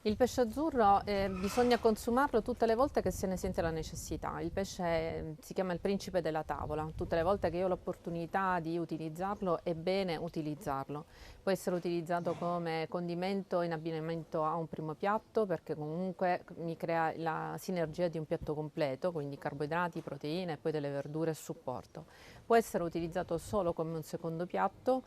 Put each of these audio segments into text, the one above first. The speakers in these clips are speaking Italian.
Il pesce azzurro bisogna consumarlo tutte le volte che se ne sente la necessità. Il pesce si chiama il principe della tavola. Tutte le volte che io ho l'opportunità di utilizzarlo è bene utilizzarlo. Può essere utilizzato come condimento in abbinamento a un primo piatto perché comunque mi crea la sinergia di un piatto completo, quindi carboidrati, proteine e poi delle verdure a supporto. Può essere utilizzato solo come un secondo piatto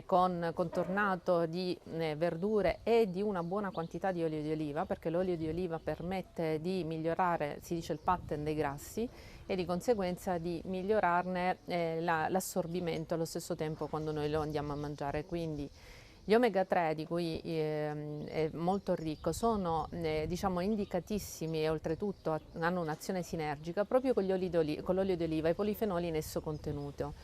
contornato di verdure e di una buona quantità di olio di oliva, perché l'olio di oliva permette di migliorare, si dice, il pattern dei grassi e di conseguenza di migliorarne l'assorbimento allo stesso tempo quando noi lo andiamo a mangiare. Quindi gli omega 3 di cui è molto ricco sono diciamo indicatissimi e oltretutto hanno un'azione sinergica proprio con con l'olio di oliva e i polifenoli in esso contenuto.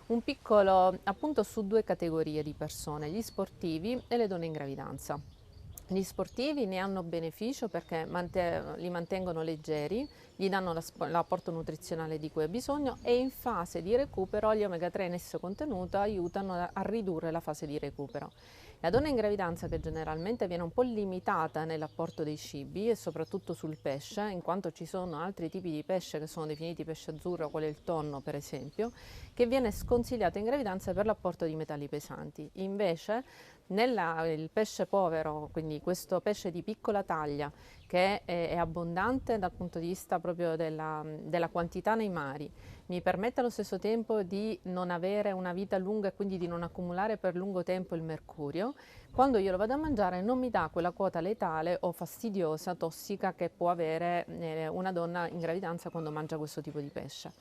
Un piccolo appunto su due categorie di persone, gli sportivi e le donne in gravidanza. Gli sportivi ne hanno beneficio perché li mantengono leggeri, gli danno l'apporto nutrizionale di cui ha bisogno e in fase di recupero gli omega 3 in esso contenuto aiutano a ridurre la fase di recupero. La donna in gravidanza, che generalmente viene un po' limitata nell'apporto dei cibi e soprattutto sul pesce, in quanto ci sono altri tipi di pesce che sono definiti pesce azzurro, quale il tonno per esempio, che viene sconsigliato in gravidanza per l'apporto di metalli pesanti. Invece il pesce povero, quindi questo pesce di piccola taglia che è abbondante dal punto di vista proprio della quantità nei mari, mi permette allo stesso tempo di non avere una vita lunga e quindi di non accumulare per lungo tempo il mercurio. Quando io lo vado a mangiare non mi dà quella quota letale o fastidiosa, tossica che può avere una donna in gravidanza quando mangia questo tipo di pesce.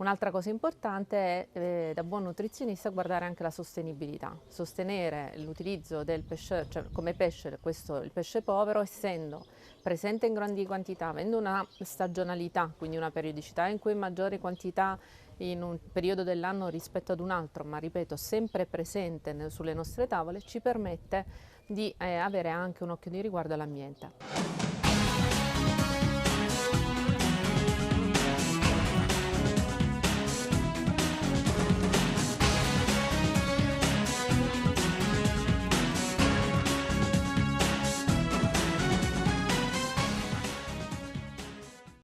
Un'altra cosa importante è, da buon nutrizionista, guardare anche la sostenibilità, sostenere l'utilizzo del pesce, cioè come pesce, questo il pesce povero, essendo presente in grandi quantità, avendo una stagionalità, quindi una periodicità in cui maggiori quantità in un periodo dell'anno rispetto ad un altro, ma ripeto, sempre presente sulle nostre tavole, ci permette di avere anche un occhio di riguardo all'ambiente.